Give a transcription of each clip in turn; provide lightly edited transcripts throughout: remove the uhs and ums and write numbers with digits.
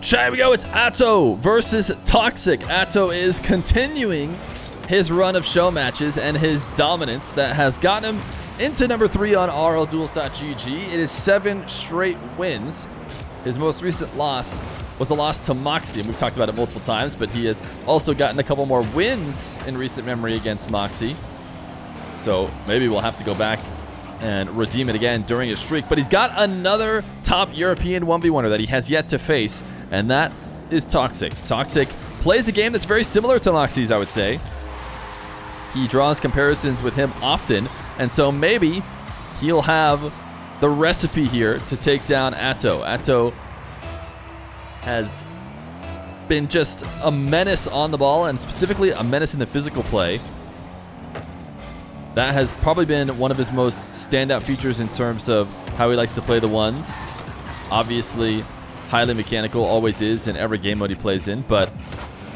Here we go. It's Atto versus Toxiic. Atto is continuing his run of show matches and his dominance that has gotten him into number 3 on rlduels.gg. It is 7 straight wins. His most recent loss was a loss to Moxie, and we've talked about it multiple times, but he has also gotten a couple more wins in recent memory against Moxie. So maybe we'll have to go back and redeem it again during his streak. But he's got another top European 1v1er that he has yet to face, and that is Toxiic. Toxiic plays a game that's very similar to Moxie's, I would say. He draws comparisons with him often, and so maybe he'll have the recipe here to take down Atto. Atto has been just a menace on the ball, and specifically a menace in the physical play. That has probably been one of his most standout features in terms of how he likes to play the ones. Obviously, highly mechanical, always is in every game mode he plays in, but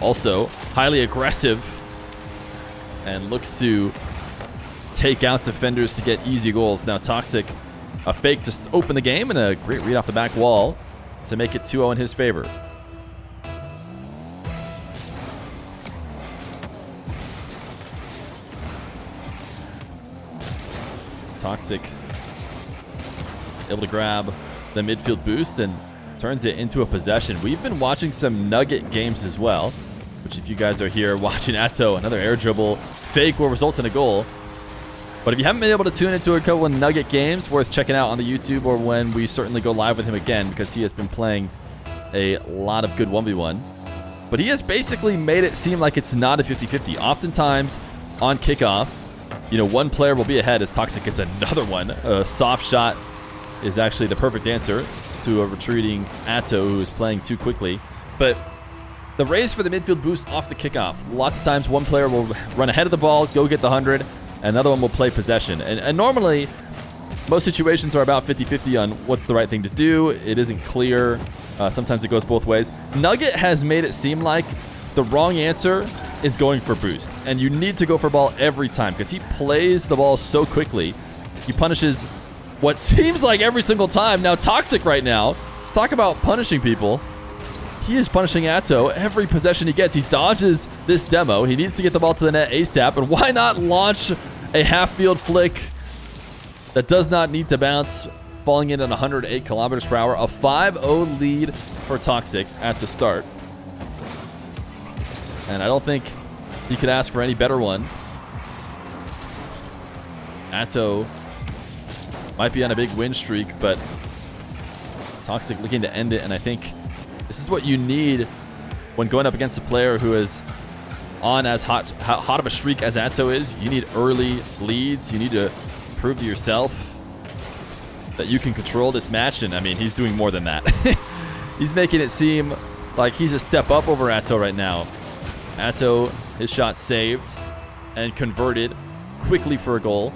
also highly aggressive and looks to take out defenders to get easy goals. Now Toxiic, a fake to open the game and a great read off the back wall to make it 2-0 in his favor. Toxiic able to grab the midfield boost and turns it into a possession. We've been watching some Nugget games as well, which if you guys are here watching Atto, another air dribble fake will result in a goal. But if you haven't been able to tune into a couple of Nugget games, worth checking out on the YouTube or when we certainly go live with him again, because he has been playing a lot of good 1v1. But he has basically made it seem like it's not a 50-50. Oftentimes on kickoff, one player will be ahead as Toxiic gets another one. A soft shot is actually the perfect answer to a retreating Atto who is playing too quickly. But the race for the midfield boost off the kickoff. Lots of times one player will run ahead of the ball, go get the 100, another one will play possession. And normally, most situations are about 50-50 on what's the right thing to do. It isn't clear. Sometimes it goes both ways. Nugget has made it seem like the wrong answer is going for boost. And you need to go for ball every time because he plays the ball so quickly. He punishes what seems like every single time. Now, Toxiic right now, talk about punishing people. He is punishing Atto every possession he gets. He dodges this demo. He needs to get the ball to the net ASAP. And why not launch a half-field flick that does not need to bounce, falling in at 108 kilometers per hour. A 5-0 lead for Toxiic at the start. And I don't think you could ask for any better one. Atto might be on a big win streak, but Toxiic looking to end it. And I think this is what you need when going up against a player who is on as hot of a streak as Atto is. You need early leads. You need to prove to yourself that you can control this match. And I mean, he's doing more than that. He's making it seem like he's a step up over Atto right now. Atto, his shot saved and converted quickly for a goal.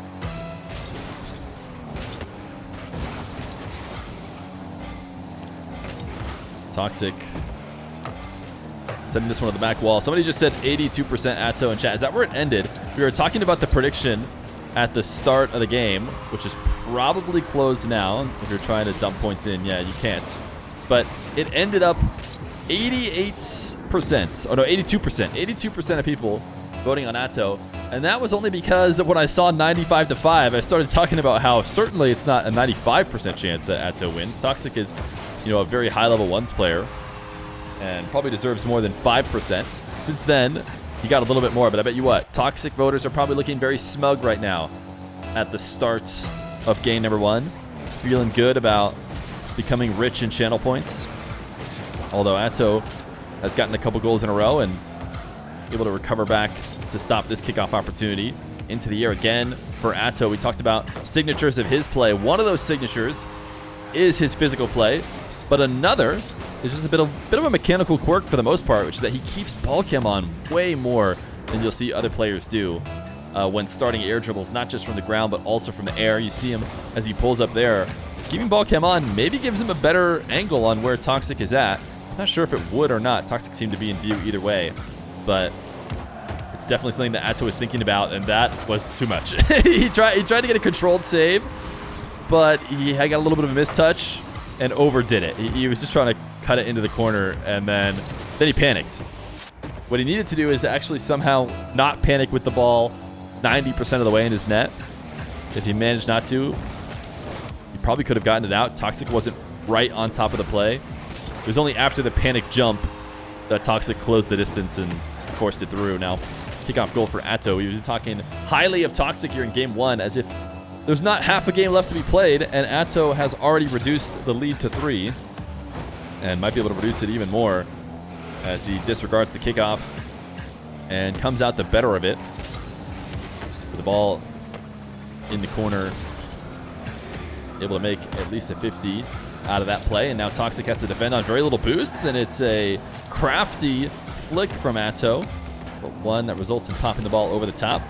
Toxiic sending this one to the back wall. Somebody just said 82% Atto in chat. Is that where it ended? We were talking about the prediction at the start of the game, which is probably closed now. If you're trying to dump points in, yeah, you can't. But it ended up 88%. Oh no, 82%. 82% of people voting on Atto. And that was only because when I saw 95-5, I started talking about how certainly it's not a 95% chance that Atto wins. Toxiic is, a very high-level ones player and probably deserves more than 5%. Since then, he got a little bit more, but I bet you what, Toxiic voters are probably looking very smug right now at the start of game number 1, feeling good about becoming rich in channel points. Although Atto has gotten a couple goals in a row and able to recover back to stop this kickoff opportunity into the air again for Atto. We talked about signatures of his play. One of those signatures is his physical play, but another is just a bit of a mechanical quirk for the most part, which is that he keeps ball cam on way more than you'll see other players do when starting air dribbles, not just from the ground, but also from the air. You see him as he pulls up there. Keeping ball cam on maybe gives him a better angle on where Toxiic is at. I'm not sure if it would or not. Toxiic seemed to be in view either way, but it's definitely something that Atto was thinking about, and that was too much. he tried to get a controlled save, but he had got a little bit of a mistouch and overdid it. He was just trying to cut it into the corner, and then he panicked. What he needed to do is actually somehow not panic with the ball 90% of the way in his net. If he managed not to, he probably could have gotten it out. Toxic wasn't right on top of the play. It was only after the panic jump that Toxic closed the distance and forced it through. Now, kickoff goal for Atto. We were talking highly of Toxic here in game 1, as if there's not half a game left to be played, and Atto has already reduced the lead to 3 and might be able to reduce it even more as he disregards the kickoff and comes out the better of it. With the ball in the corner, able to make at least a 50 out of that play, and now Toxic has to defend on very little boosts, and it's a crafty flick from Atto, but one that results in popping the ball over the top.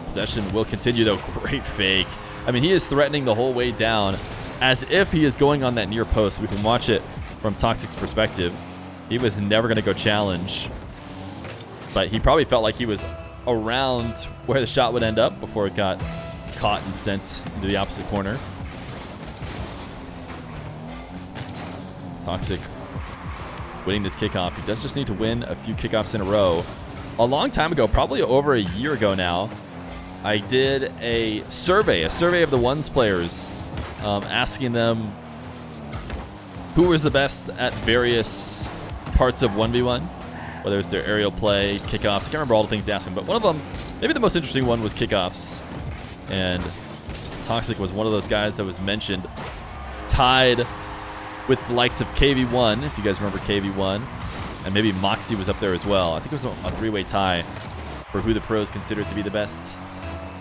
Possession will continue, though. Great fake. I mean, he is threatening the whole way down as if he is going on that near post. We can watch it from Toxic's perspective. He was never going to go challenge, but he probably felt like he was around where the shot would end up before it got caught and sent into the opposite corner. Toxic winning this kickoff. He does just need to win a few kickoffs in a row. A long time ago, probably over a year ago now, I did a survey of the ones players, asking them who was the best at various parts of 1v1, whether it's their aerial play, kickoffs. I can't remember all the things they asked them, but one of them, maybe the most interesting one, was kickoffs. And Toxic was one of those guys that was mentioned, tied with the likes of KV1, if you guys remember KV1, and maybe Moxie was up there as well. I think it was a three-way tie for who the pros considered to be the best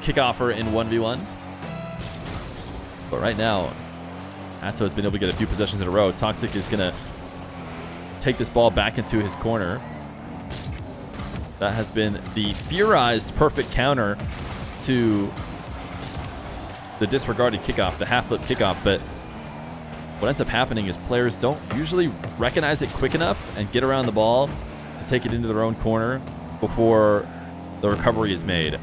kickoffer in 1v1. But right now, Atto has been able to get a few possessions in a row. Toxic is going to take this ball back into his corner. That has been the theorized perfect counter to the disregarded kickoff, the half-flip kickoff. But what ends up happening is players don't usually recognize it quick enough and get around the ball to take it into their own corner before the recovery is made.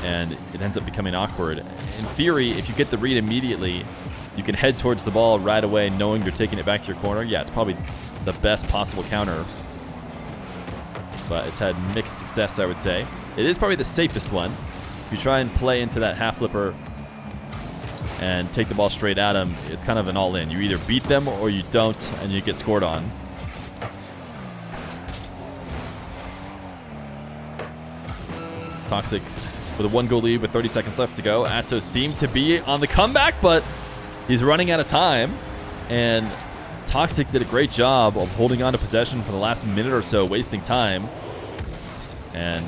And it ends up becoming awkward. In theory, if you get the read immediately, you can head towards the ball right away knowing you're taking it back to your corner. Yeah, it's probably the best possible counter, but it's had mixed success, I would say. It is probably the safest one. If you try and play into that half flipper and take the ball straight at him, it's kind of an all-in. You either beat them or you don't, and you get scored on. Toxic with a 1-goal lead with 30 seconds left to go. Atto seemed to be on the comeback, but he's running out of time. And Toxic did a great job of holding on to possession for the last minute or so, wasting time. And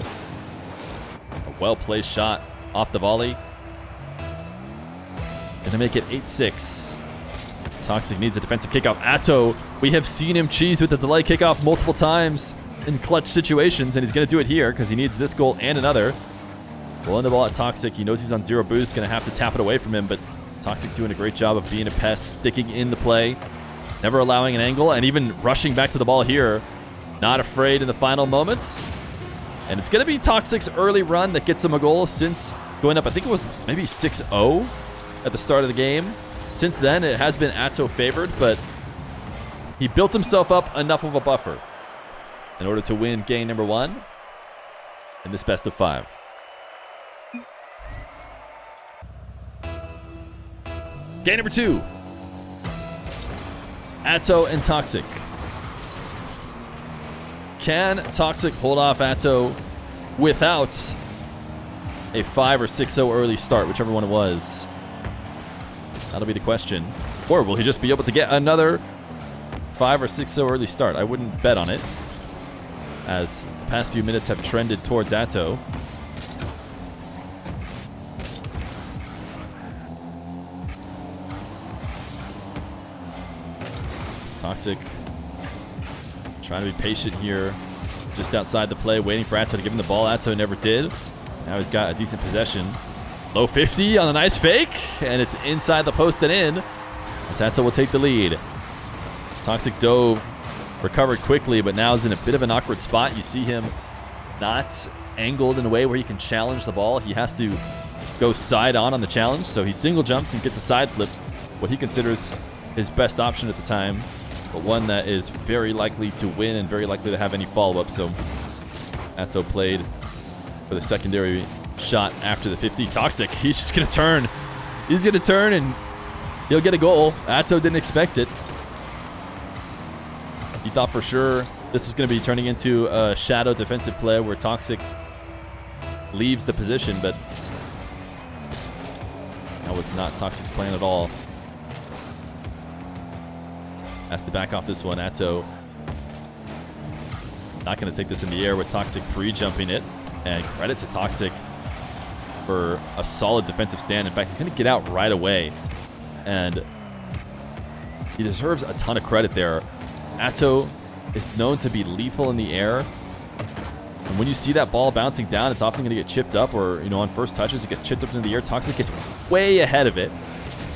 a well-placed shot off the volley. And to make it 8-6. Toxic needs a defensive kickoff. Atto, we have seen him cheese with the delay kickoff multiple times in clutch situations, and he's going to do it here because he needs this goal and another. Rolling the ball at Toxic. He knows he's on 0 boost. Going to have to tap it away from him, but Toxic doing a great job of being a pest, sticking in the play, never allowing an angle, and even rushing back to the ball here. Not afraid in the final moments. And it's going to be Toxic's early run that gets him a goal since going up, I think it was maybe 6-0 at the start of the game. Since then, it has been Atto favored, but he built himself up enough of a buffer in order to win game number 1 in this best of 5. Game number 2. Atto and Toxic. Can Toxic hold off Atto without a 5 or 6-0 early start, whichever one it was? That'll be the question. Or will he just be able to get another 5 or 6-0 early start? I wouldn't bet on it, as the past few minutes have trended towards Atto. Toxic trying to be patient here, just outside the play, waiting for Atto to give him the ball. Atto never did. Now he's got a decent possession. Low 50 on a nice fake, and it's inside the post and in, as Atto will take the lead. Toxic dove, recovered quickly, but now is in a bit of an awkward spot. You see him not angled in a way where he can challenge the ball. He has to go side on the challenge, so he single jumps and gets a side flip, what he considers his best option at the time, but one that is very likely to win and very likely to have any follow-up. So Atto played for the secondary shot after the 50. Toxic, he's just going to turn. He's going to turn and he'll get a goal. Atto didn't expect it. He thought for sure this was going to be turning into a shadow defensive play where Toxic leaves the position, but that was not Toxic's plan at all. Has to back off this one. Atto not going to take this in the air with Toxic pre-jumping it. And credit to Toxic for a solid defensive stand. In fact, he's going to get out right away. And he deserves a ton of credit there. Atto is known to be lethal in the air. And when you see that ball bouncing down, it's often going to get chipped up, or, you know, on first touches, it gets chipped up into the air. Toxic gets way ahead of it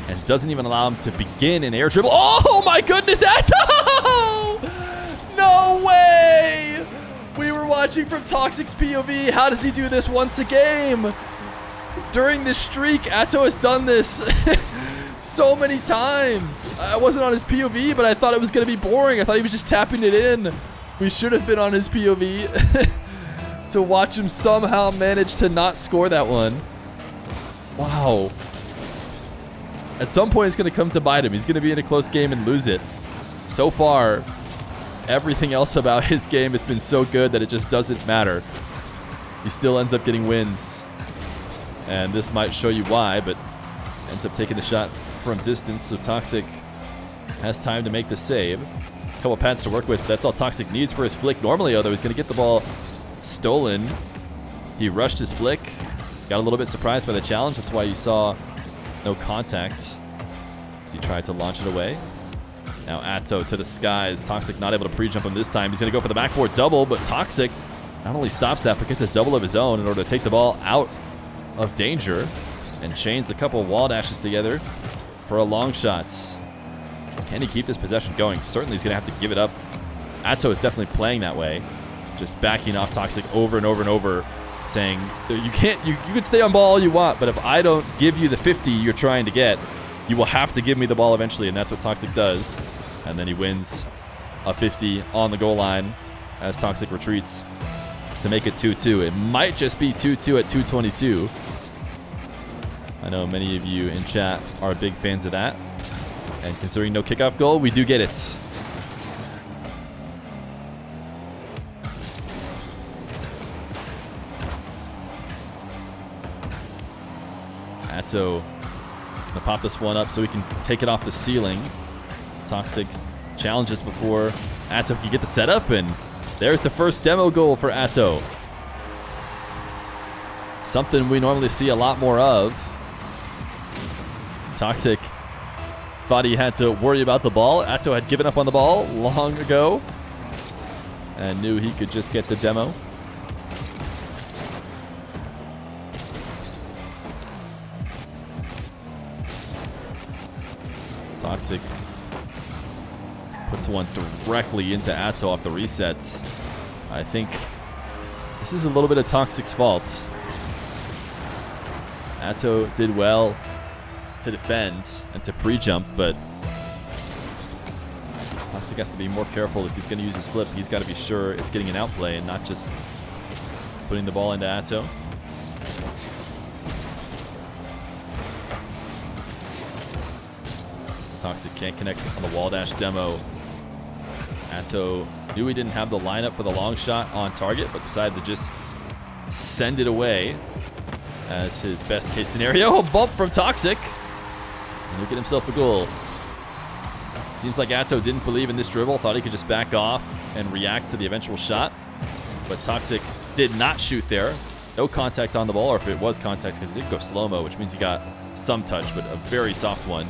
and doesn't even allow him to begin an air dribble. Oh my goodness, Atto! No way! We were watching from Toxic's POV. How does he do this once a game? During this streak, Atto has done this so many times. I wasn't on his POV, but I thought it was going to be boring. I thought he was just tapping it in. We should have been on his POV to watch him somehow manage to not score that one. Wow. At some point, it's going to come to bite him. He's going to be in a close game and lose it. So far, everything else about his game has been so good that it just doesn't matter. He still ends up getting wins. And this might show you why, but ends up taking the shot from distance, so Toxic has time to make the save. A couple pads to work with. That's all Toxic needs for his flick. Normally, although, he's going to get the ball stolen. He rushed his flick. Got a little bit surprised by the challenge. That's why you saw no contact as he tried to launch it away. Now Atto to the skies. Toxic not able to pre-jump him this time. He's going to go for the backboard double, but Toxic not only stops that, but gets a double of his own in order to take the ball out of danger and chains a couple wall dashes together for a long shot. Can he keep this possession going? Certainly he's going to have to give it up. Atto is definitely playing that way. Just backing off Toxic over and over and over, saying, you can stay on ball all you want, but if I don't give you the 50 you're trying to get, you will have to give me the ball eventually, and that's what Toxic does. And then he wins a 50 on the goal line as Toxic retreats to make it 2-2. It might just be 2-2 at 2:22. I know many of you in chat are big fans of that. And considering no kickoff goal, we do get it. Atto gonna pop this one up so he can take it off the ceiling. Toxic challenges before Atto can get the setup, and there's the first demo goal for Atto. Something we normally see a lot more of. Toxic thought he had to worry about the ball. Atto had given up on the ball long ago and knew he could just get the demo. Toxic puts one directly into Atto off the resets. I think this is a little bit of Toxic's fault. Atto did well to defend and to pre-jump, but Toxic has to be more careful. If he's going to use his flip, he's got to be sure it's getting an outplay and not just putting the ball into Atto. Toxic can't connect on the wall dash demo. Atto knew he didn't have the lineup for the long shot on target, but decided to just send it away as his best case scenario. A bump from Toxic. And he'll get himself a goal. Seems like Atto didn't believe in this dribble, thought he could just back off and react to the eventual shot. But Toxic did not shoot there. No contact on the ball, or if it was contact, because it did go slow-mo, which means he got some touch, but a very soft one,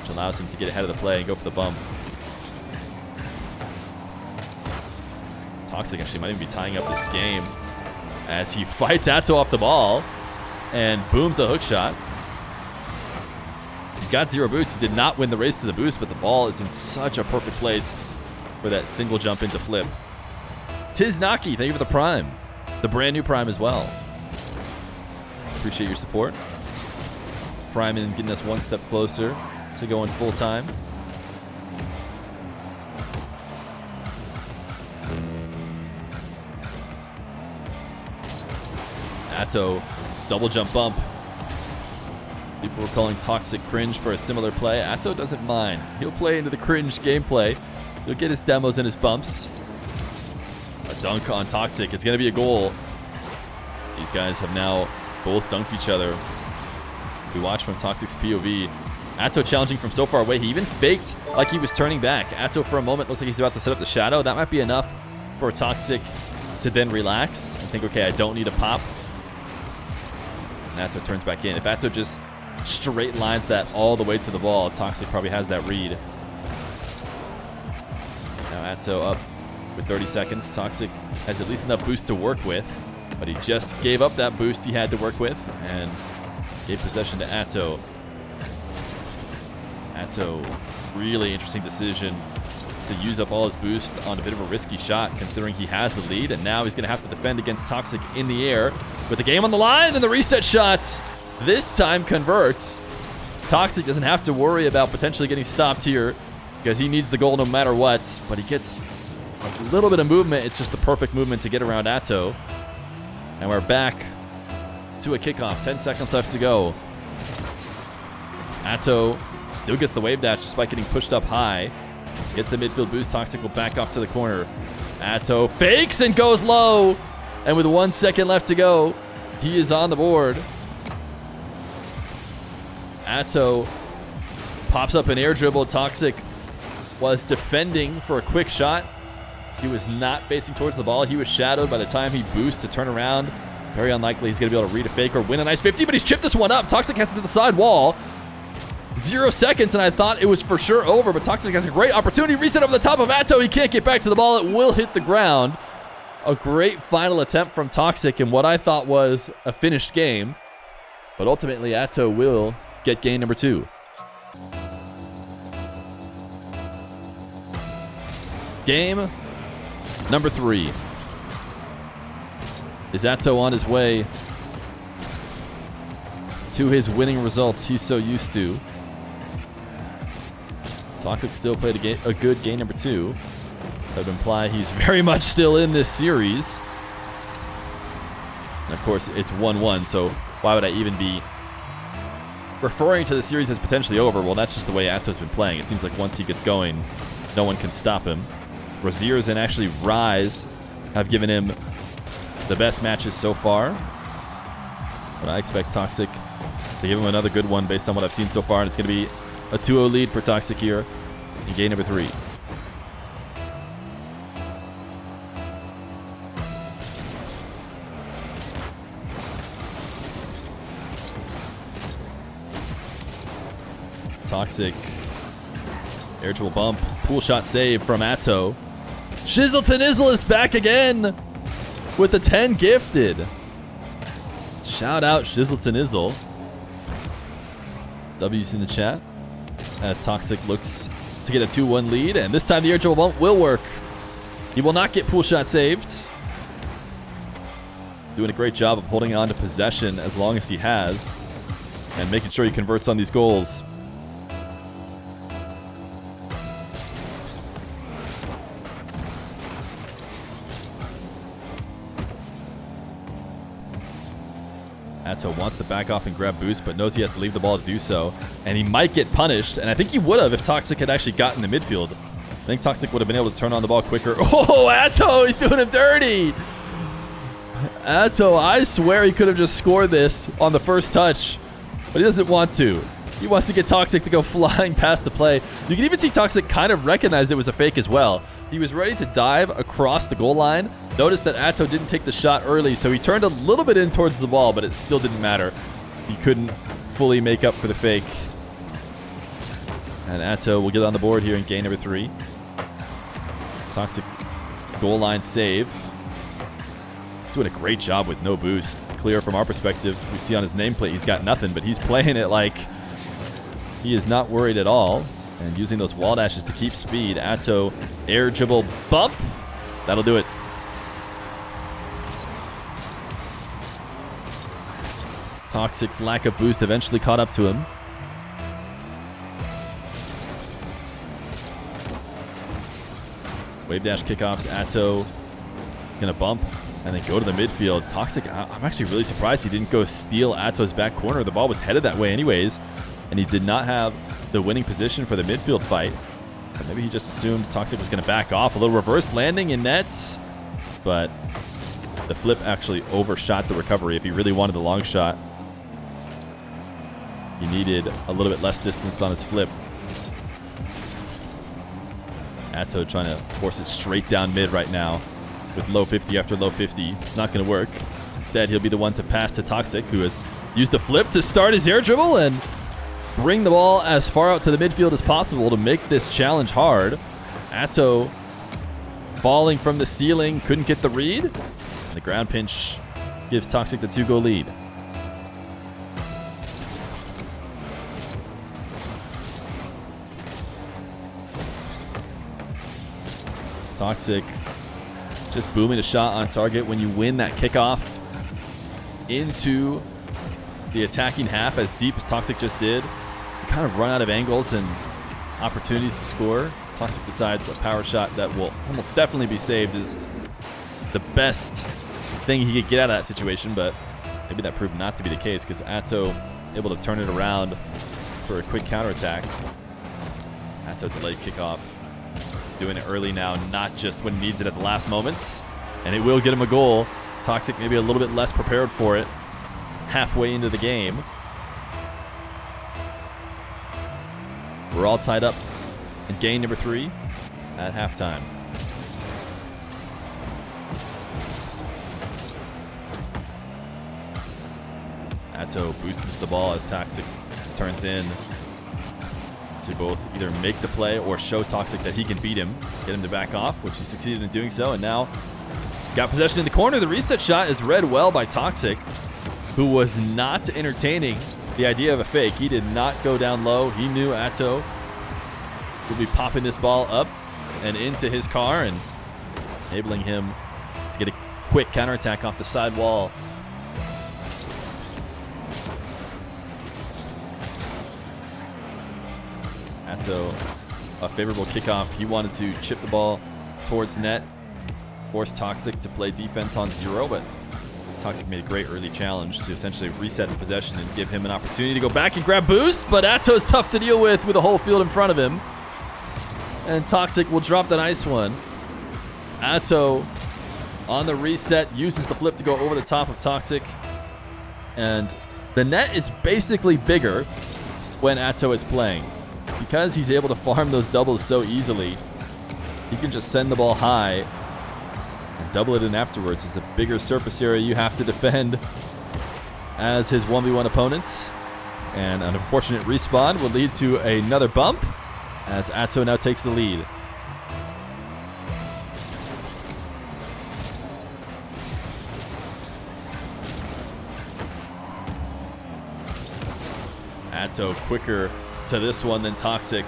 which allows him to get ahead of the play and go for the bump. Toxic actually might even be tying up this game as he fights Atto off the ball and booms a hook shot. He's got 0 boost. He did not win the race to the boost, but the ball is in such a perfect place for that single jump into flip. Tiznaki, thank you for the Prime. The brand new Prime as well. Appreciate your support. Prime in getting us one step closer to go in full time. Atto, double jump bump. People were calling Toxic cringe for a similar play. Atto doesn't mind. He'll play into the cringe gameplay. He'll get his demos and his bumps. A dunk on Toxic. It's going to be a goal. These guys have now both dunked each other. We watch from Toxic's POV. Atto challenging from so far away. He even faked like he was turning back. Atto for a moment looked like he's about to set up the shadow. That might be enough for Toxic to then relax and think, okay, I don't need a pop. And Atto turns back in. If Atto just straight lines that all the way to the ball, Toxic probably has that read. Now Atto up with 30 seconds. Toxic has at least enough boost to work with, but he just gave up that boost he had to work with and gave possession to Atto. Atto, really interesting decision to use up all his boost on a bit of a risky shot considering he has the lead, and now he's going to have to defend against Toxic in the air with the game on the line, and the reset shot this time converts. Toxic doesn't have to worry about potentially getting stopped here because he needs the goal no matter what, but he gets a little bit of movement. It's just the perfect movement to get around Atto. And we're back to a kickoff. 10 seconds left to go. Atto still gets the wave dash despite getting pushed up high. Gets the midfield boost. Toxic will back off to the corner. Atto fakes and goes low. And with 1 second left to go, he is on the board. Atto pops up an air dribble. Toxic was defending for a quick shot. He was not facing towards the ball. He was shadowed by the time he boosts to turn around. Very unlikely he's going to be able to read a fake or win a nice 50, but he's chipped this one up. Toxic has it to the side wall. 0 seconds, and I thought it was for sure over, but Toxic has a great opportunity. Reset over the top of Atto. He can't get back to the ball. It will hit the ground. A great final attempt from Toxic in what I thought was a finished game, but ultimately Atto will get game number 2. Game number 3. Is Atto on his way to his winning results he's so used to? Toxic still played a good game number 2. That would imply he's very much still in this series. And of course, it's 1-1, so why would I even be referring to the series as potentially over? Well, that's just the way Atto's been playing. It seems like once he gets going, no one can stop him. Roziers and actually Rise have given him the best matches so far. But I expect Toxic to give him another good one based on what I've seen so far, and it's going to be a 2-0 lead for Toxic here in game number 3. Toxic. Air dribble bump. Pool shot save from Atto. Shizzle Nizzle is back again with the 10 gifted. Shout out Shizzle Nizzle. W's in the chat as Toxic looks to get a 2-1 lead, and this time the air dribble bump will work. He will not get pool shot saved. Doing a great job of holding on to possession as long as he has and making sure he converts on these goals. Atto wants to back off and grab boost, but knows he has to leave the ball to do so. And he might get punished, and I think he would have if Toxic had actually gotten the midfield. I think Toxic would have been able to turn on the ball quicker. Oh, Atto, he's doing him dirty. Atto, I swear he could have just scored this on the first touch, but he doesn't want to. He wants to get Toxic to go flying past the play. You can even see Toxic kind of recognized it was a fake as well. He was ready to dive across the goal line. Noticed that Atto didn't take the shot early, so he turned a little bit in towards the ball, but it still didn't matter. He couldn't fully make up for the fake. And Atto will get on the board here in game number 3. Toxic goal line save. Doing a great job with no boost. It's clear from our perspective. We see on his nameplate he's got nothing, but he's playing it like he is not worried at all. And using those wall dashes to keep speed. Atto air dribble bump. That'll do it. Toxic's lack of boost eventually caught up to him. Wave dash kickoffs. Atto gonna bump and then go to the midfield. Toxic, I'm actually really surprised he didn't go steal Atto's back corner. The ball was headed that way anyways, and he did not have the winning position for the midfield fight. But maybe he just assumed Toxic was gonna back off. A little reverse landing in nets, but the flip actually overshot the recovery. If he really wanted the long shot, he needed a little bit less distance on his flip. Atto trying to force it straight down mid right now with low 50 after low 50. It's not going to work. Instead, he'll be the one to pass to Toxic, who has used the flip to start his air dribble and bring the ball as far out to the midfield as possible to make this challenge hard. Atto falling from the ceiling, couldn't get the read. The ground pinch gives Toxic the 2-goal lead. Toxic just booming a shot on target. When you win that kickoff into the attacking half as deep as Toxic just did, you kind of run out of angles and opportunities to score. Toxic decides a power shot that will almost definitely be saved is the best thing he could get out of that situation, but maybe that proved not to be the case because Atto able to turn it around for a quick counterattack. Atto delayed kickoff. He's doing it early now, not just when he needs it at the last moments. And it will get him a goal. Toxic maybe a little bit less prepared for it halfway into the game. We're all tied up in game number 3 at halftime. Atto boosts the ball as Toxic turns in to both either make the play or show Toxic that he can beat him, get him to back off, which he succeeded in doing so. And now he's got possession in the corner. The reset shot is read well by Toxic, who was not entertaining the idea of a fake. He did not go down low. He knew Atto would be popping this ball up and into his car and enabling him to get a quick counterattack off the side wall. Atto, a favorable kickoff. He wanted to chip the ball towards net, force Toxic to play defense on 0, but Toxic made a great early challenge to essentially reset the possession and give him an opportunity to go back and grab boost, but Atto's tough to deal with a whole field in front of him. And Toxic will drop the nice one. Atto on the reset uses the flip to go over the top of Toxic. And the net is basically bigger when Atto is playing. Because he's able to farm those doubles so easily, he can just send the ball high and double it in afterwards. It's a bigger surface area you have to defend as his 1v1 opponents. And an unfortunate respawn will lead to another bump as Atto now takes the lead. Atto quicker to this one than Toxic.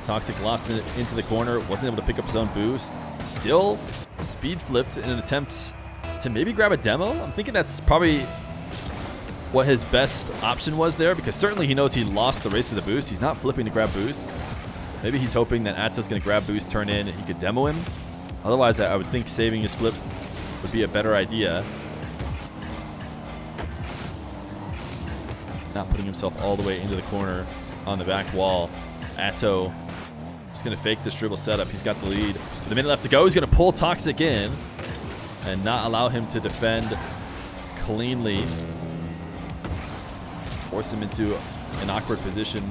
Toxic lost it into the corner, wasn't able to pick up his own boost. Still speed flipped in an attempt to maybe grab a demo. I'm thinking that's probably what his best option was there, because certainly he knows he lost the race to the boost. He's not flipping to grab boost. Maybe he's hoping that Atto's going to grab boost, turn in, and he could demo him. Otherwise, I would think saving his flip would be a better idea. Not putting himself all the way into the corner on the back wall. Atto just going to fake this dribble setup. He's got the lead. With a minute left to go, he's going to pull Toxic in and not allow him to defend cleanly. Force him into an awkward position.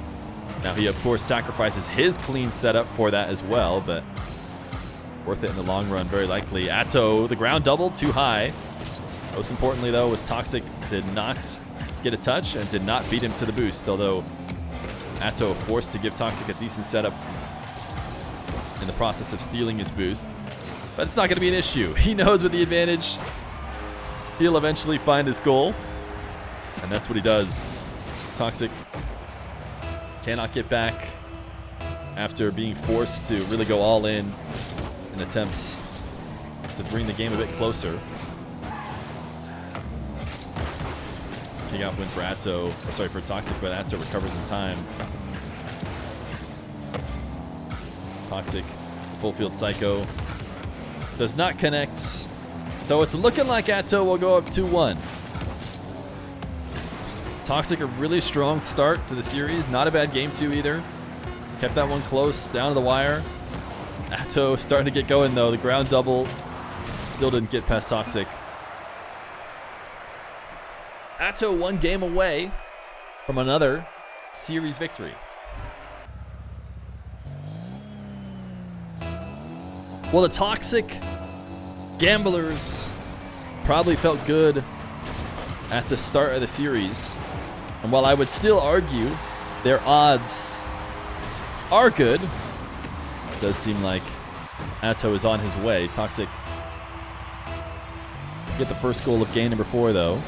Now he, of course, sacrifices his clean setup for that as well, but worth it in the long run, very likely. Atto, the ground double, too high. Most importantly, though, was Toxic did not get a touch and did not beat him to the boost, although Atto forced to give Toxic a decent setup in the process of stealing his boost. But it's not going to be an issue. He knows with the advantage, he'll eventually find his goal, and that's what he does. Toxic cannot get back after being forced to really go all in attempts to bring the game a bit closer. Kick out win for Atto, or sorry, for Toxic, but Atto recovers in time. Toxic, full field psycho. Does not connect. So it's looking like Atto will go up 2-1. Toxic, a really strong start to the series. Not a bad game 2 either. Kept that one close, down to the wire. Atto starting to get going though. The ground double still didn't get past Toxic. Atto 1 game away from another series victory. Well, the Toxic gamblers probably felt good at the start of the series. And while I would still argue their odds are good, it does seem like Atto is on his way. Toxic get the first goal of game number 4 though.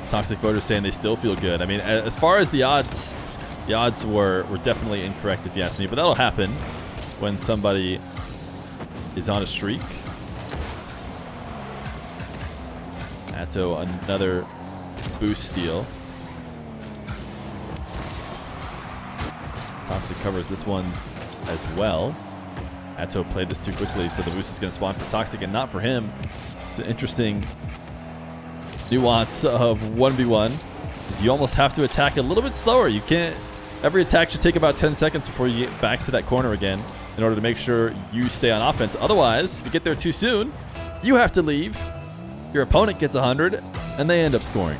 Toxic voters saying they still feel good. I mean, as far as the odds were definitely incorrect if you ask me, but that'll happen when somebody is on a streak. Atto, another boost steal. Toxic covers this one as well. Atto played this too quickly, so the boost is going to spawn for Toxic and not for him. It's an interesting nuance of 1v1 is you almost have to attack a little bit slower. You can't. Every attack should take about 10 seconds before you get back to that corner again in order to make sure you stay on offense. Otherwise, if you get there too soon, you have to leave. Your opponent gets 100 and they end up scoring.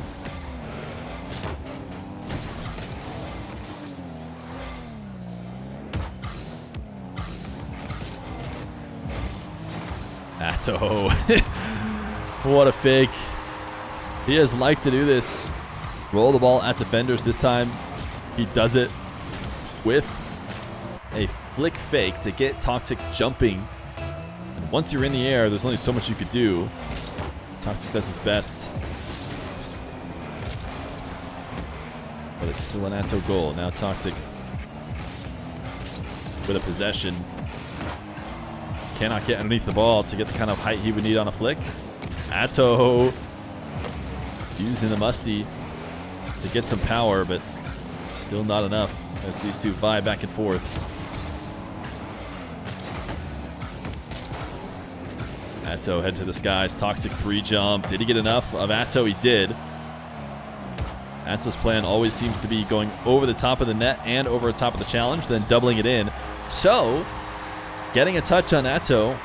Atto. What a fake. He has liked to do this. Roll the ball at defenders. This time, he does it with a flick fake to get Toxic jumping. And once you're in the air, there's only so much you could do. Toxic does his best. But it's still an Atto goal. Now Toxic with a possession. Cannot get underneath the ball to get the kind of height he would need on a flick. Atto using the musty to get some power, but still not enough as these two vie back and forth. Atto head to the skies. Toxic pre-jump. Did he get enough of Atto? He did. Atto's plan always seems to be going over the top of the net and over the top of the challenge, then doubling it in. So, getting a touch on Atto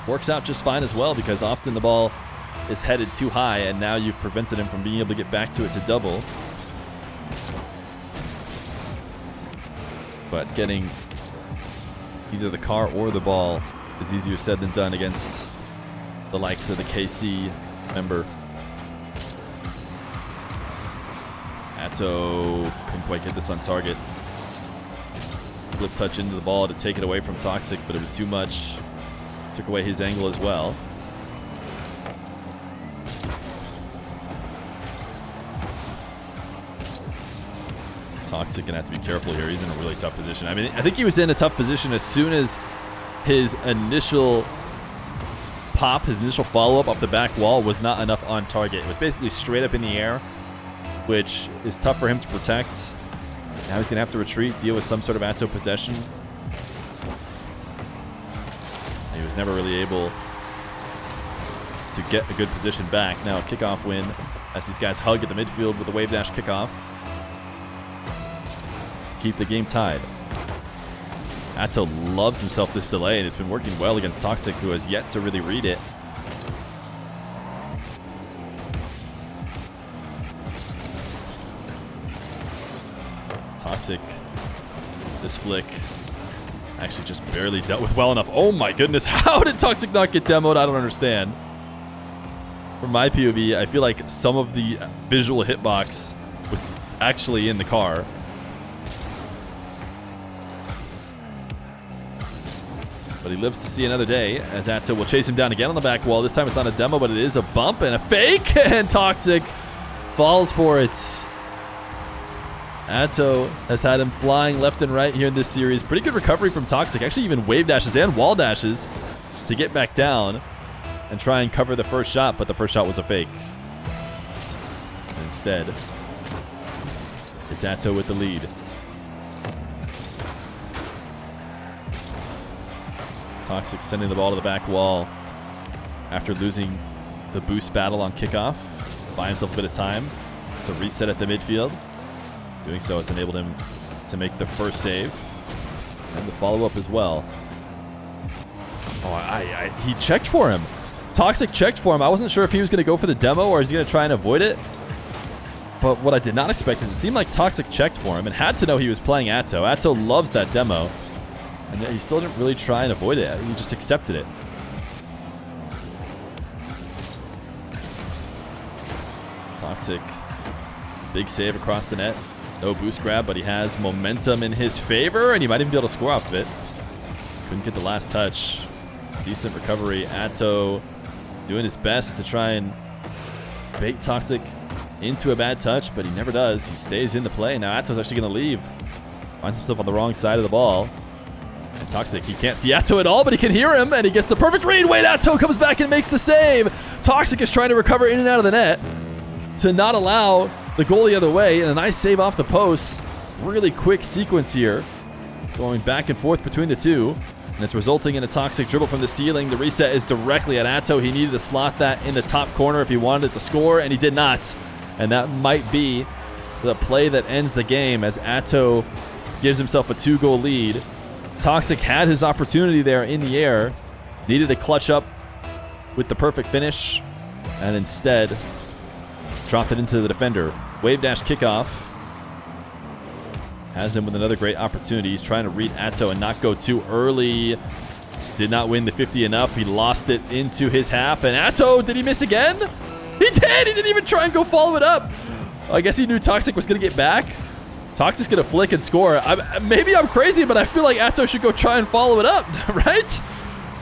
works out just fine as well, because often the ball is headed too high, and now you've prevented him from being able to get back to it to double. But getting either the car or the ball is easier said than done against the likes of the KC member. Atto couldn't quite get this on target. Flip touch into the ball to take it away from Toxic, but it was too much. Took away his angle as well. Toxic gonna have to be careful here. He's in a really tough position. I mean, I think he was in a tough position as soon as his initial pop, his initial follow-up off the back wall was not enough on target. It was basically straight up in the air, which is tough for him to protect. Now he's gonna have to retreat, deal with some sort of Atto possession. He was never really able to get a good position back. Now a kickoff win as these guys hug at the midfield with a wave dash kickoff. Keep the game tied. Atto loves himself this delay, and it's been working well against Toxic, who has yet to really read it. Toxic, this flick actually just barely dealt with well enough. Oh my goodness, how did Toxic not get demoed? I don't understand. From my POV, I feel like some of the visual hitbox was actually in the car. But he lives to see another day, as Atto will chase him down again on the back wall. This time it's not a demo, but it is a bump and a fake, and Toxic falls for it. Atto has had him flying left and right here in this series. Pretty good recovery from Toxic. Actually, even wave dashes and wall dashes to get back down and try and cover the first shot, but the first shot was a fake. Instead, It's Atto with the lead. Toxiic sending the ball to the back wall after losing the boost battle on kickoff. Buy himself a bit of time to reset at the midfield. Doing so has enabled him to make the first save and the follow-up as well. Oh, he checked for him. Toxiic checked for him. I wasn't sure if he was going to go for the demo or is he going to try and avoid it. But what I did not expect is it seemed like Toxiic checked for him and had to know he was playing Atto. Atto loves that demo. And yet he still didn't really try and avoid it. He just accepted it. Toxiic. Big save across the net. No boost grab, but he has momentum in his favor, and he might even be able to score off of it. Couldn't get the last touch. Decent recovery. Atto doing his best to try and bait Toxiic into a bad touch, but he never does. He stays in the play. Now Atto's actually going to leave. Finds himself on the wrong side of the ball. And Toxiic, he can't see Atto at all, but he can hear him, and he gets the perfect read. Wait, Atto comes back and makes the save. Toxiic is trying to recover in and out of the net to not allow the goal the other way, and a nice save off the post. Really quick sequence here, going back and forth between the two, and it's resulting in a Toxiic dribble from the ceiling. The reset is directly at Atto. He needed to slot that in the top corner if he wanted it to score, and he did not. And that might be the play that ends the game as Atto gives himself a 2-goal lead. Toxiic had his opportunity there in the air, needed to clutch up with the perfect finish, and instead dropped it into the defender. Wave dash kickoff. Has him with another great opportunity. He's trying to read Atto and not go too early. Did not win the 50 enough. He lost it into his half. And Atto, did he miss again? He did! He didn't even try and go follow it up. I guess he knew Toxiic was going to get back. Toxic's going to flick and score. Maybe I'm crazy, but I feel like Atto should go try and follow it up, right?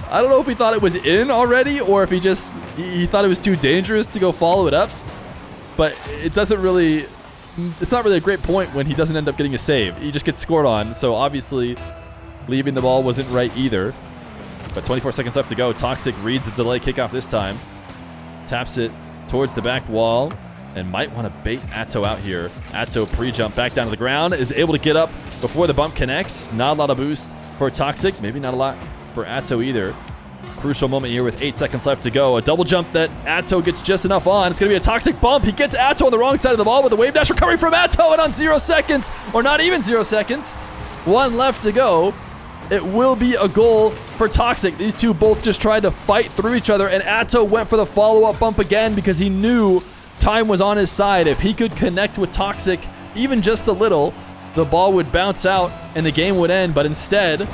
I don't know if he thought it was in already or if he thought it was too dangerous to go follow it up. But it's not really a great point when he doesn't end up getting a save. He just gets scored on, so obviously leaving the ball wasn't right either. But 24 seconds left to go. Toxiic reads the delay kickoff this time. Taps it towards the back wall and might want to bait Atto out here. Atto pre-jump back down to the ground, is able to get up before the bump connects. Not a lot of boost for Toxiic. Maybe not a lot for Atto either. Crucial moment here with 8 seconds left to go. A double jump that Atto gets just enough on. It's going to be a Toxiic bump. He gets Atto on the wrong side of the ball with a wave dash recovery from Atto, and on 0 seconds, or not even 0 seconds, 1 left to go. It will be a goal for Toxiic. These two both just tried to fight through each other, and Atto went for the follow-up bump again because he knew time was on his side. If he could connect with Toxiic even just a little, the ball would bounce out and the game would end. But instead,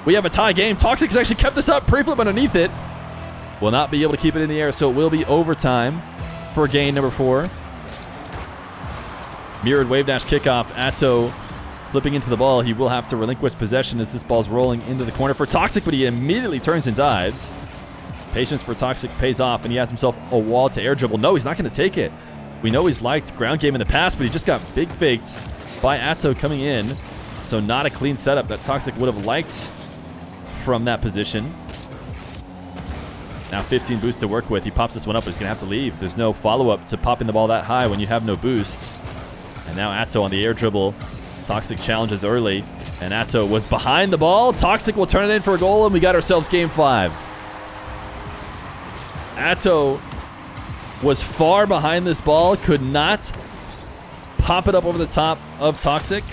we have a tie game. Toxiic has actually kept this up. Pre-flip underneath it. Will not be able to keep it in the air, so it will be overtime for game number 4. Mirrored wave dash kickoff. Atto flipping into the ball. He will have to relinquish possession as this ball's rolling into the corner for Toxiic, but he immediately turns and dives. Patience for Toxiic pays off, and he has himself a wall to air dribble. No, he's not going to take it. We know he's liked ground game in the past, but he just got big faked by Atto coming in. So not a clean setup that Toxiic would have liked from that position. Now 15 boost to work with. He pops this one up, but he's going to have to leave. There's no follow-up to popping the ball that high when you have no boost. And now Atto on the air dribble. Toxiic challenges early, and Atto was behind the ball. Toxiic will turn it in for a goal, and we got ourselves game 5. Atto was far behind this ball, could not pop it up over the top of Toxiic.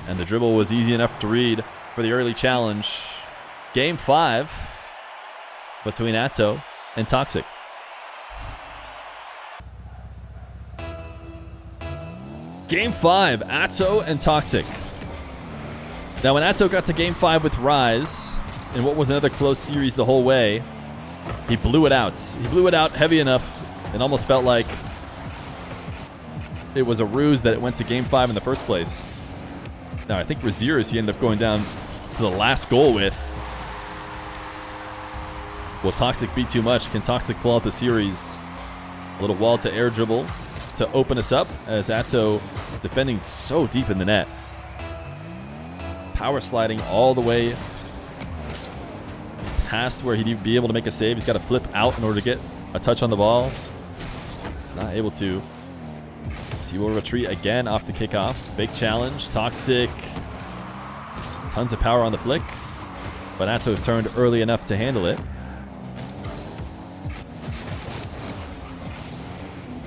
And the dribble was easy enough to read for the early challenge. Game 5 between Atto and Toxiic. Game 5, Atto and Toxiic. Now, when Atto got to Game 5 with Rise, in what was another close series the whole way, he blew it out. He blew it out heavy enough, it almost felt like it was a ruse that it went to Game 5 in the first place. Now, I think Raziers he ended up going down to the last goal with. Will Toxiic be too much? Can Toxiic pull out the series? A little wall to air dribble to open us up as Atto defending so deep in the net. Power sliding all the way past where he'd be able to make a save. He's got to flip out in order to get a touch on the ball. He's not able to. he will retreat again off the kickoff. Big challenge. Toxic. Tons of power on the flick. But Atto turned early enough to handle it.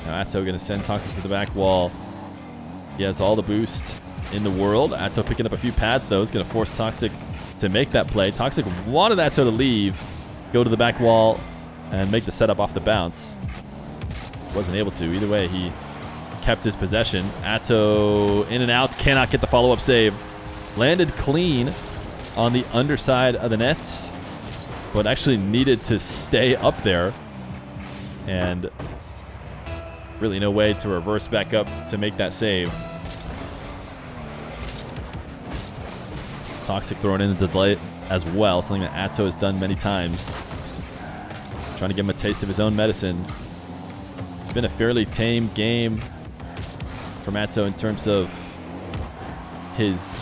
Now Atto going to send Toxic to the back wall. He has all the boost in the world. Atto picking up a few pads, though. Is going to force Toxic to make that play. Toxic wanted Atto to leave, go to the back wall, and make the setup off the bounce. Wasn't able to. Either way, he kept his possession. Atto in and out. Cannot get the follow-up save. Landed clean on the underside of the nets, but actually needed to stay up there. And really no way to reverse back up to make that save. Toxic thrown in the delay as well, something that Atto has done many times. Trying to give him a taste of his own medicine. It's been a fairly tame game from Atto in terms of his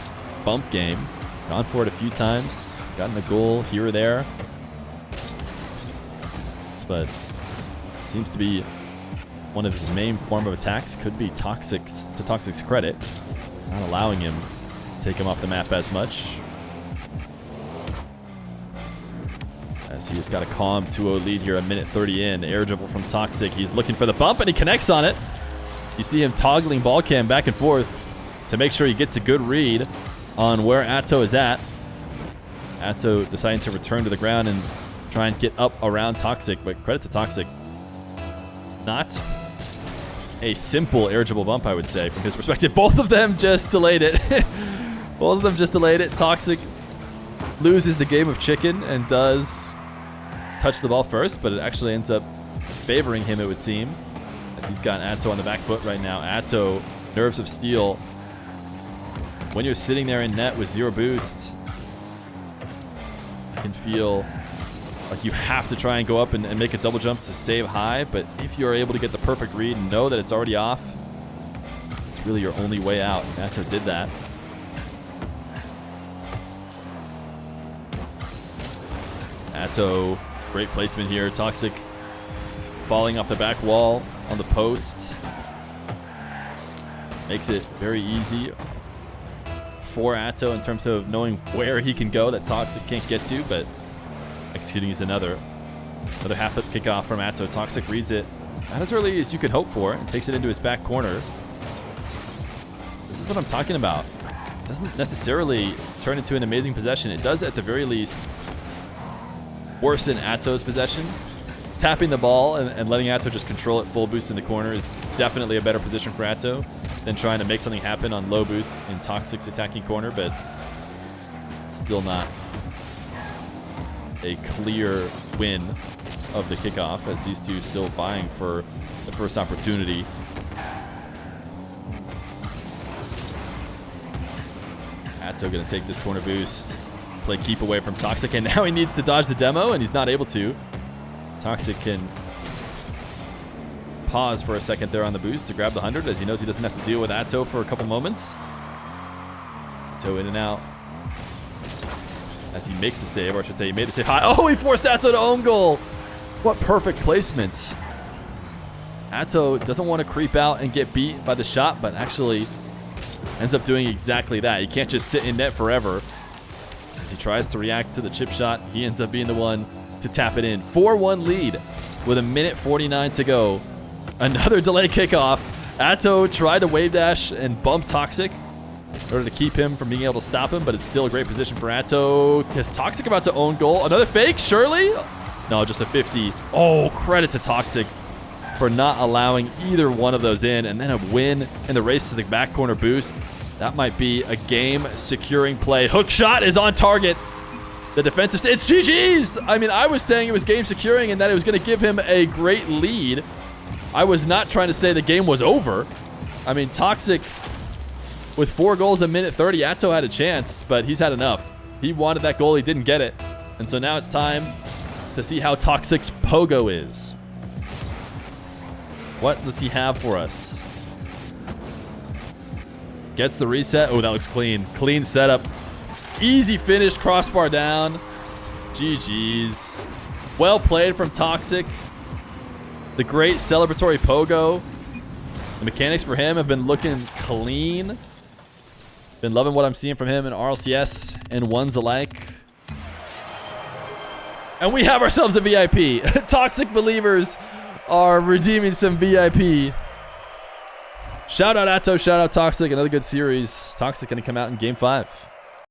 bump game. Gone for it a few times, gotten a goal here or there, but seems to be one of his main form of attacks. Could be Toxic's, to Toxic's credit, not allowing him to take him off the map as much. As he has got a calm 2-0 lead here, a minute 30 in. Air dribble from Toxic. He's looking for the bump, and he connects on it. You see him toggling ball cam back and forth to make sure he gets a good read on where Atto is at. Atto deciding to return to the ground and try and get up around Toxic, but credit to Toxic. Not a simple air dribble bump, I would say, from his perspective. Both of them just delayed it. Both of them just delayed it. Toxic loses the game of chicken and does touch the ball first, but it actually ends up favoring him, it would seem, as he's got Atto on the back foot right now. Atto, nerves of steel. When you're sitting there in net with 0 boost, you can feel like you have to try and go up and make a double jump to save high, but if you're able to get the perfect read and know that it's already off, it's really your only way out. And Atto did that. Atto, great placement here. Toxic falling off the back wall on the post. Makes it very easy for Atto in terms of knowing where he can go that Toxic can't get to, but executing is another half-flip kickoff from Atto. Toxic reads it not as early as you could hope for and takes it into his back corner. This is what I'm talking about. It doesn't necessarily turn into an amazing possession. It does, at the very least, worsen Atto's possession. Tapping the ball and letting Atto just control it full boost in the corner is definitely a better position for Atto than trying to make something happen on low boost in Toxic's attacking corner, but still not a clear win of the kickoff, as these two still vying for the first opportunity. Atto going to take this corner boost, play keep away from Toxic, and now he needs to dodge the demo, and he's not able to. Toxic can pause for a second there on the boost to grab the 100, as he knows he doesn't have to deal with Atto for a couple moments. Atto in and out as he makes the save, or I should say he made the save high. Oh, he forced Atto to own goal. What perfect placement. Atto doesn't want to creep out and get beat by the shot, but actually ends up doing exactly that. He can't just sit in net forever. As he tries to react to the chip shot, he ends up being the one to tap it in. 4-1 lead with a minute 49 to go. Another delay kickoff. Atto tried to wave dash and bump Toxic in order to keep him from being able to stop him, but it's still a great position for Atto. Is Toxic about to own goal? Another fake, surely? No, just a 50. Oh, credit to Toxic for not allowing either one of those in, and then a win in the race to the back corner boost. That might be a game-securing play. Hook shot is on target. The defensive... It's GG's! I mean, I was saying it was game-securing and that it was going to give him a great lead. I was not trying to say the game was over. I mean, Toxic, with 4 goals a minute 30, Atto had a chance, but he's had enough. He wanted that goal. He didn't get it. And so now it's time to see how Toxic's pogo is. What does he have for us? Gets the reset. Oh, that looks clean. Clean setup. Easy finish, crossbar down. GG's. Well played from Toxic. The great celebratory pogo The mechanics for him have been looking clean. Been loving what I'm seeing from him in RLCS and ones alike. And we have ourselves a VIP. Toxic believers are redeeming some VIP. Shout out Atto, shout out Toxic. Another good series. Toxic going to come out in Game 5.